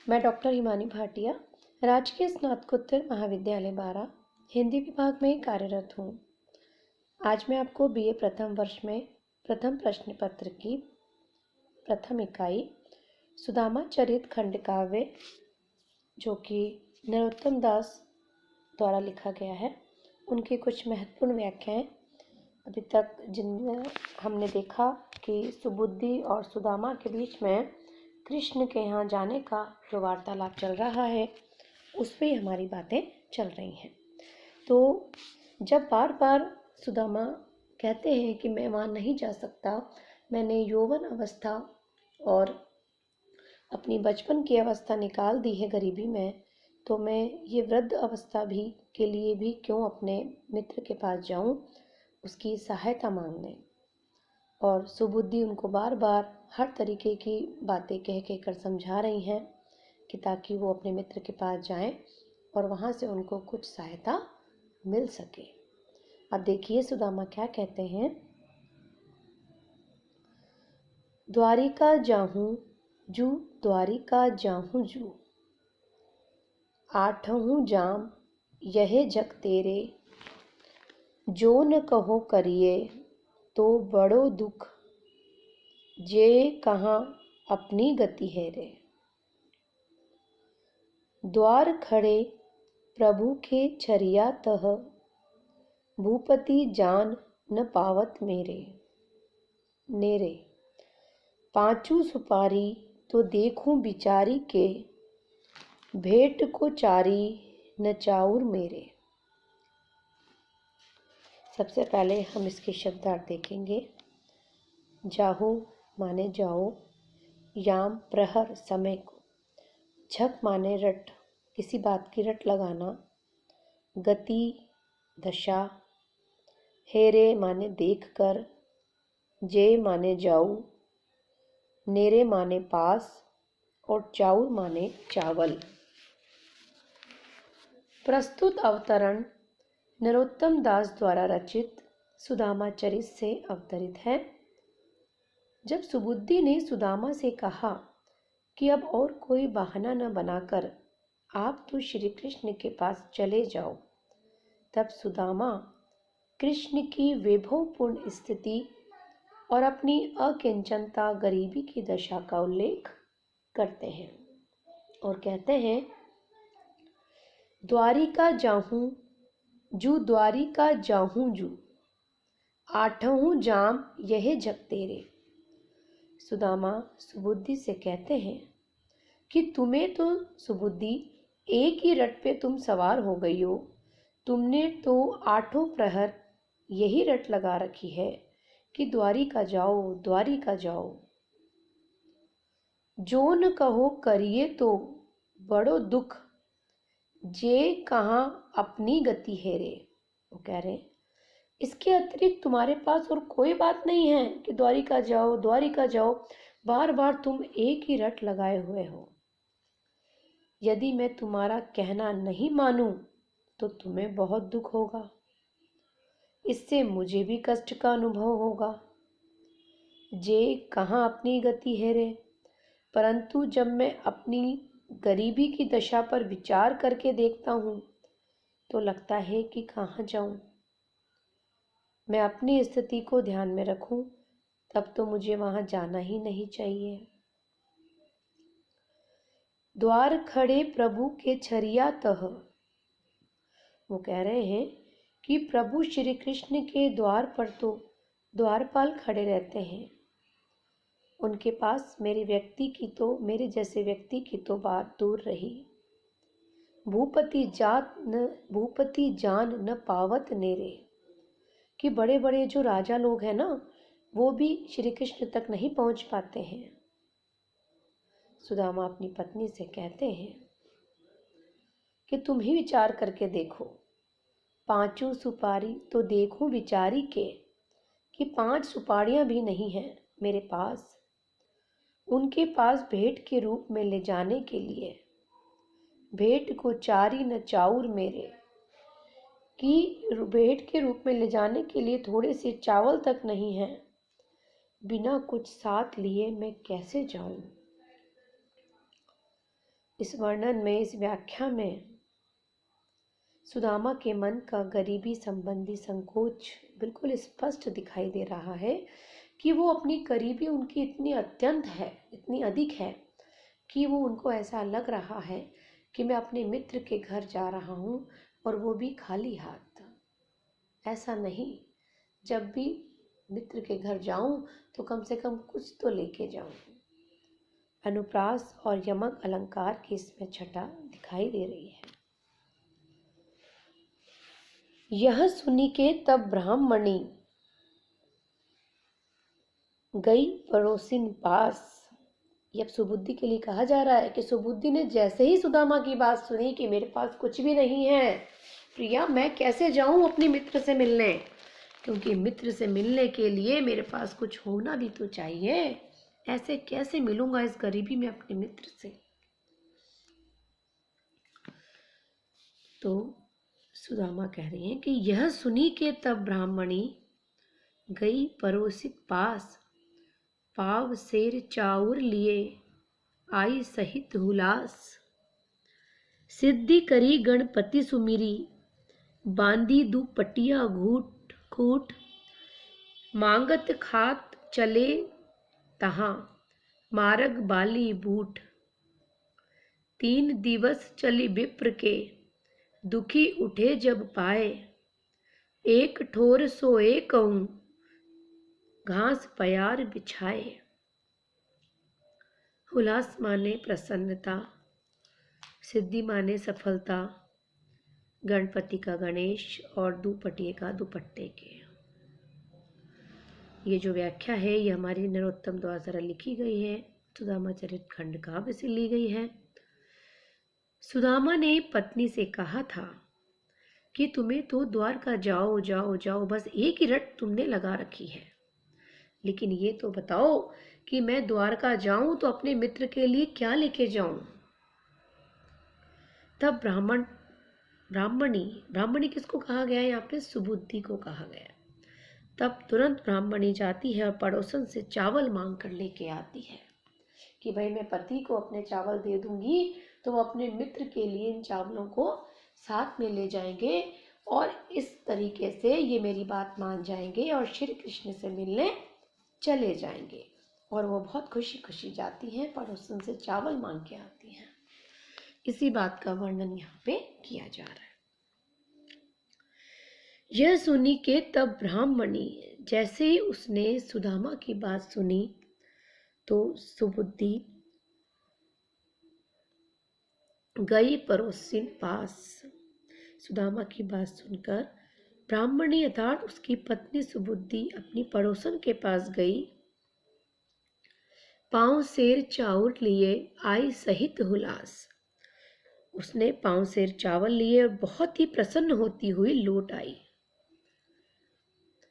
मैं डॉक्टर हिमानी भाटिया, राजकीय स्नातकोत्तर महाविद्यालय बारा, हिंदी विभाग में कार्यरत हूँ। आज मैं आपको बीए प्रथम वर्ष में प्रथम प्रश्न पत्र की प्रथम इकाई सुदामा चरित खंड काव्य, जो कि नरोत्तम दास द्वारा लिखा गया है, उनकी कुछ महत्वपूर्ण व्याख्याएं। अभी तक जिन हमने देखा कि सुबुद्धि और सुदामा के बीच में कृष्ण के यहाँ जाने का जो वार्तालाप चल रहा है, उस पर हमारी बातें चल रही हैं। तो जब बार बार सुदामा कहते हैं कि मैं वहाँ नहीं जा सकता, मैंने यौवन अवस्था और अपनी बचपन की अवस्था निकाल दी है गरीबी में, तो मैं ये वृद्ध अवस्था भी के लिए भी क्यों अपने मित्र के पास जाऊं, उसकी सहायता मांगने। और सुबुद्धि उनको बार बार हर तरीके की बातें कह कर समझा रही हैं कि ताकि वो अपने मित्र के पास जाएं और वहाँ से उनको कुछ सहायता मिल सके। अब देखिए सुदामा क्या कहते हैं। द्वारिका जाहूँ जू, द्वारिका जाहूँ जू, आठहूँ जाम यह जग तेरे, जो न कहो करिए तो बड़ो दुख, जे कहाँ अपनी गति है रे। द्वार खड़े प्रभु के छरिया तह, भूपति जान न पावत मेरे नेरे। पांचू सुपारी तो देखूं बिचारी के, भेंट को चारी न चाउर मेरे। सबसे पहले हम इसके शब्दार्थ देखेंगे। जाहो माने जाओ, याम प्रहर समय को, झक माने रट किसी बात की रट लगाना, गति दशा, हेरे माने देख कर, जे माने जाऊ, नेरे माने पास और चाउर माने चावल। प्रस्तुत अवतरण नरोत्तम दास द्वारा रचित सुदामा चरित से अवतरित है। जब सुबुद्धि ने सुदामा से कहा कि अब और कोई बहाना न बनाकर आप तो श्री कृष्ण के पास चले जाओ, तब सुदामा कृष्ण की वैभवपूर्ण स्थिति और अपनी अकिंचनता गरीबी की दशा का उल्लेख करते हैं और कहते हैं, द्वारिका जाहूँ जू, द्वारिका जाहूँ जू, आठहूँ जाम यह जग तेरे। सुदामा सुबुद्धि से कहते हैं कि तुम्हें तो सुबुद्धि एक ही रट पे तुम सवार हो गई हो, तुमने तो आठों प्रहर यही रट लगा रखी है कि द्वारिका जाओ, द्वारिका जाओ। जो न कहो करिए तो बड़ो दुख, जे कहाँ अपनी गति है रे। वो कह रहे हैं, इसके अतिरिक्त तुम्हारे पास और कोई बात नहीं है कि द्वारिका जाओ, द्वारिका जाओ। बार बार तुम एक ही रट लगाए हुए हो। यदि मैं तुम्हारा कहना नहीं मानूं तो तुम्हें बहुत दुख होगा, इससे मुझे भी कष्ट का अनुभव होगा। जे कहाँ अपनी गति है रे, परंतु जब मैं अपनी गरीबी की दशा पर विचार करके देखता हूँ तो लगता है कि कहाँ जाऊं। मैं अपनी स्थिति को ध्यान में रखूं तब तो मुझे वहां जाना ही नहीं चाहिए। द्वार खड़े प्रभु के छरिया तह, वो कह रहे हैं कि प्रभु श्री कृष्ण के द्वार पर तो द्वारपाल खड़े रहते हैं। उनके पास मेरे जैसे व्यक्ति की तो बात दूर रही। भूपति जान न पावत नेरे, कि बड़े बड़े जो राजा लोग हैं ना, वो भी श्री कृष्ण तक नहीं पहुंच पाते हैं। सुदामा अपनी पत्नी से कहते हैं कि तुम ही विचार करके देखो, पांचों सुपारी तो देखूं बिचारी के, कि 5 सुपारियां भी नहीं हैं मेरे पास। उनके पास भेंट के रूप में ले जाने के लिए, भेंट को चारी न चाउर मेरे, कि भेंट के रूप में ले जाने के लिए थोड़े से चावल तक नहीं है। बिना कुछ साथ लिए मैं कैसे जाऊं। इस वर्णन में, इस व्याख्या में सुदामा के मन का गरीबी संबंधी संकोच बिल्कुल स्पष्ट दिखाई दे रहा है कि वो अपनी गरीबी उनकी इतनी अत्यंत है, इतनी अधिक है कि वो उनको ऐसा लग रहा है कि मैं अपने मित्र के घर जा रहा हूँ और वो भी खाली हाथ। ऐसा नहीं, जब भी मित्र के घर जाऊं तो कम से कम कुछ तो लेके जाऊं। अनुप्रास और यमक अलंकार की इसमें छटा दिखाई दे रही है। यह सुनी के तब ब्राह्मणी गई पड़ोसिन पास। ये अब सुबुद्धि के लिए कहा जा रहा है कि सुबुद्धि ने जैसे ही सुदामा की बात सुनी कि मेरे पास कुछ भी नहीं है प्रिया, मैं कैसे जाऊं अपने मित्र से मिलने, क्योंकि मित्र से मिलने के लिए मेरे पास कुछ होना भी तो चाहिए। ऐसे कैसे मिलूंगा इस गरीबी में अपने मित्र से। तो सुदामा कह रही हैं कि यह सुनी के तब ब्राह्मणी गई पड़ोसी पास, पाव सेर चाउर लिए आई सहित हुलास। सिद्धि करी गणपति सुमिरी, बांधी दुपटिया घूट खूट। मांगत खात चले तहां, मारग बाली बूट। 3 दिवस चली विप्र के, दुखी उठे जब पाए। एक ठोर सोए कहूं, घास पयार बिछाए। हुलास माने प्रसन्नता, सिद्धि माने सफलता, गणपति का गणेश और दुपट्टे का दुपट्टे के। ये जो व्याख्या है ये हमारी नरोत्तम द्वारा लिखी गई है, सुदामा चरित खंड काव्य से ली गई है। सुदामा ने पत्नी से कहा था कि तुम्हें तो द्वारका जाओ जाओ जाओ, बस एक ही रट तुमने लगा रखी है, लेकिन ये तो बताओ कि मैं द्वारका जाऊं तो अपने मित्र के लिए क्या लेके जाऊं। तब ब्राह्मणी किसको कहा गया है यहाँ पे? सुबुद्धि को कहा गया। तब तुरंत ब्राह्मणी जाती है और पड़ोसन से चावल मांग कर लेके आती है कि भाई मैं पति को अपने चावल दे दूंगी तो वो अपने मित्र के लिए इन चावलों को साथ में ले जाएंगे और इस तरीके से ये मेरी बात मान जाएंगे और श्री कृष्ण से मिलने चले जाएंगे। और वो बहुत खुशी खुशी जाती हैं, पड़ोसन से चावल मांग के आती हैं। इसी बात का वर्णन यहाँ पे किया जा रहा है। यह सुनी के तब ब्राह्मणी, जैसे ही उसने सुदामा की बात सुनी तो सुबुद्धि गई पड़ोसिन पास। सुदामा की बात सुनकर ब्राह्मणी अर्थात उसकी पत्नी सुबुद्धि अपनी पड़ोसन के पास गई। पांव सेर चाउर लिए आई सहित हुलास। उसने पांव सेर चावल लिए और बहुत ही प्रसन्न होती हुई लौट आई।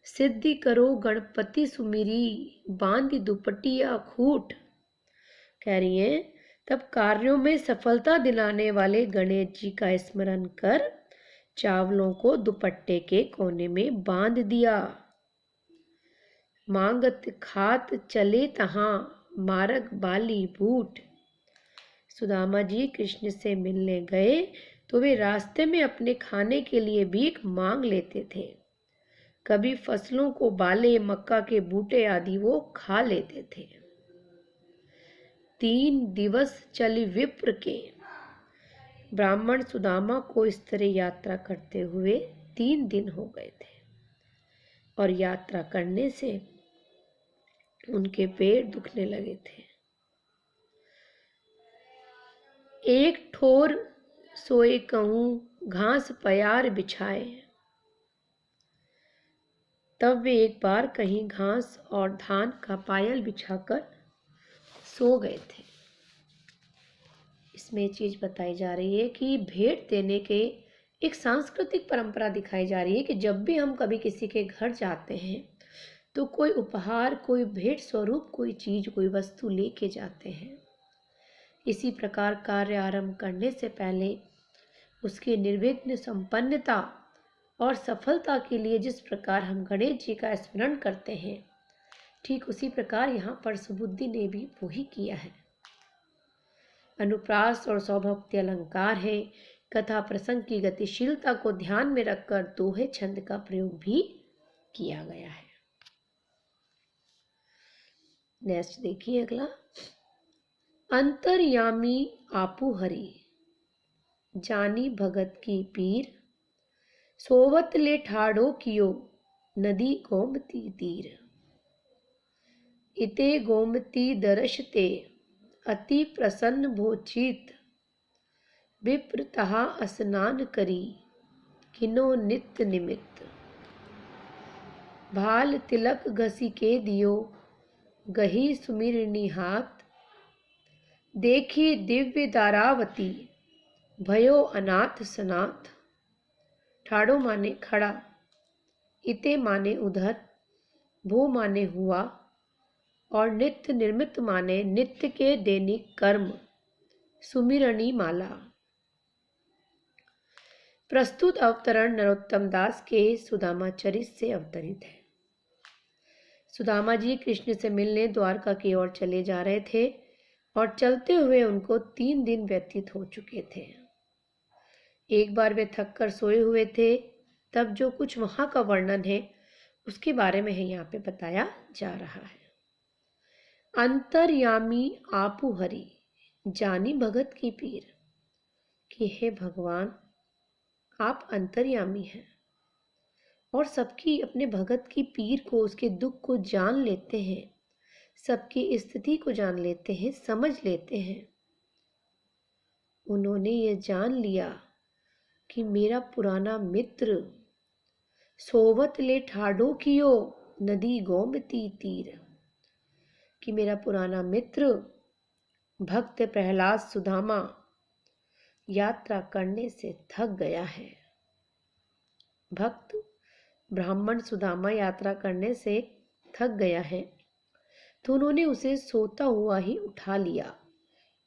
सिद्धि करो गणपति सुमिरी, बांधी दुपट्टिया खूट। कह रही हैं तब कार्यों में सफलता दिलाने वाले गणेश जी का स्मरण कर चावलों को दुपट्टे के कोने में बांध दिया। मांगत खात चले तहां, मारग बाली बूट। सुदामा जी कृष्ण से मिलने गए तो वे रास्ते में अपने खाने के लिए भीख मांग लेते थे। कभी फसलों को बाले, मक्का के बूटे आदि वो खा लेते थे। 3 दिवस चली विप्र के। ब्राह्मण सुदामा को इस तरह यात्रा करते हुए 3 दिन हो गए थे और यात्रा करने से उनके पेट दुखने लगे थे। एक ठोर सोए कहूं, घास पयार बिछाए। तब वे एक बार कहीं घास और धान का पायल बिछाकर सो गए थे। इसमें एक चीज बताई जा रही है कि भेंट देने के एक सांस्कृतिक परंपरा दिखाई जा रही है कि जब भी हम कभी किसी के घर जाते हैं तो कोई उपहार, कोई भेंट स्वरूप, कोई चीज, कोई वस्तु लेके जाते हैं। इसी प्रकार कार्य आरंभ करने से पहले उसकी निर्विघ्न संपन्नता और सफलता के लिए जिस प्रकार हम गणेश जी का स्मरण करते हैं, ठीक उसी प्रकार यहाँ पर सुबुद्धि ने भी वही किया है। अनुप्रास और सौभक्ति अलंकार है। कथा प्रसंग की गतिशीलता को ध्यान में रखकर दोहे छंद का प्रयोग भी किया गया है। नेक्स्ट देखिए अगला। अंतर्यामी आपू हरि, जानी भगत की पीर, सोवत ले ठाड़ो कियो, नदी गोमती तीर। इते गोमती दर्शते, अति प्रसन्न भोचित, विप्र तहा स्नान करी, किनो नित्य निमित्त। भाल तिलक घसी के दियो, गही सुमिरनी हाथ, देखी दिव्य दारावती, भयो अनाथ सनाथ। ठाड़ो माने खड़ा, इते माने उधर, भू माने हुआ, और नित्य निर्मित माने नित्य के दैनिक कर्म, सुमिरनी माला। प्रस्तुत अवतरण नरोत्तम दास के सुदामा चरित से अवतरित है। सुदामा जी कृष्ण से मिलने द्वारका की ओर चले जा रहे थे और चलते हुए उनको 3 दिन व्यतीत हो चुके थे। एक बार वे थक कर सोए हुए थे, तब जो कुछ वहां का वर्णन है उसके बारे में यहाँ पे बताया जा रहा है। अंतर्यामी आपू हरि, जानी भगत की पीर, कि हे भगवान आप अंतर्यामी हैं और सबकी अपने भगत की पीर को, उसके दुख को जान लेते हैं, सबकी स्थिति को जान लेते हैं, समझ लेते हैं। उन्होंने ये जान लिया कि मेरा पुराना मित्र सोवत ले ठाडो कियो, नदी गोमती तीर, कि मेरा पुराना मित्र भक्त प्रहलाद सुदामा यात्रा करने से थक गया है। भक्त ब्राह्मण सुदामा यात्रा करने से थक गया है, तो उन्होंने उसे सोता हुआ ही उठा लिया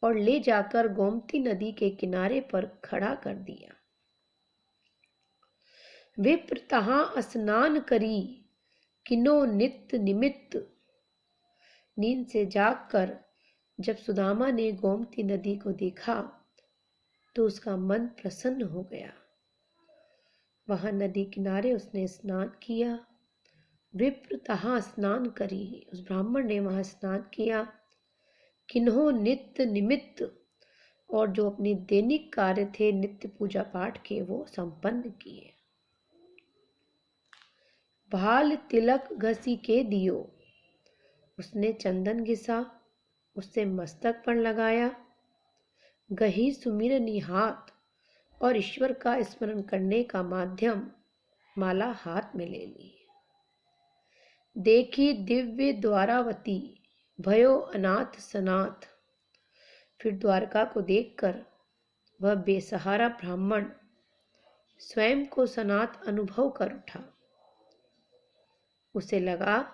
और ले जाकर गोमती नदी के किनारे पर खड़ा कर दिया। विप्र तहां स्नान करी, किनो नित्य निमित्त। नींद से जागकर जब सुदामा ने गोमती नदी को देखा तो उसका मन प्रसन्न हो गया। वहां नदी किनारे उसने स्नान किया। विप्र तहां स्नान करी, उस ब्राह्मण ने वहां स्नान किया। किन्हो नित्य निमित्त, और जो अपने दैनिक कार्य थे नित्य पूजा पाठ के वो संपन्न किए। भाल तिलक घसी के दियो, उसने चंदन घिसा, उससे मस्तक पर लगाया। गही सुमिरनी हाथ, और ईश्वर का स्मरण करने का माध्यम माला हाथ में ले ली। देखी दिव्य द्वारावती, भयो अनाथ सनाथ। फिर द्वारका को देखकर वह बेसहारा ब्राह्मण स्वयं को सनाथ अनुभव कर उठा। उसे लगा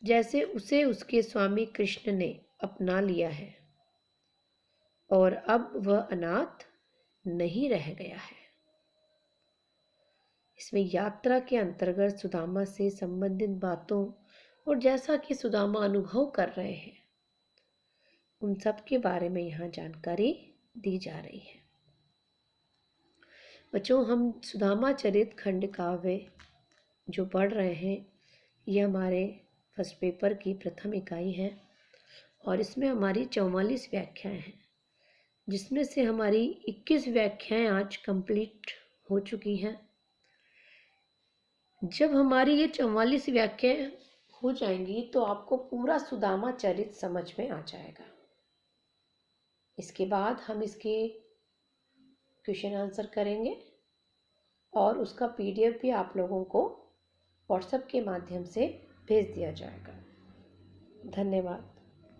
जैसे उसे उसके स्वामी कृष्ण ने अपना लिया है और अब वह अनाथ नहीं रह गया है। इसमें यात्रा के अंतर्गत सुदामा से संबंधित बातों और जैसा कि सुदामा अनुभव कर रहे हैं उन सब के बारे में यहाँ जानकारी दी जा रही है। बच्चों, हम सुदामा चरित खंड काव्य जो पढ़ रहे हैं ये हमारे फर्स्ट पेपर की प्रथम इकाई है और इसमें हमारी 44 व्याख्याएं हैं, जिसमें से हमारी 21 व्याख्याएं आज कंप्लीट हो चुकी हैं। जब हमारी ये 44 व्याख्याएं हो जाएंगी तो आपको पूरा सुदामा चरित समझ में आ जाएगा। इसके बाद हम इसके क्वेश्चन आंसर करेंगे और उसका PDF भी आप लोगों को व्हाट्सएप के माध्यम से भेज दिया जाएगा। धन्यवाद।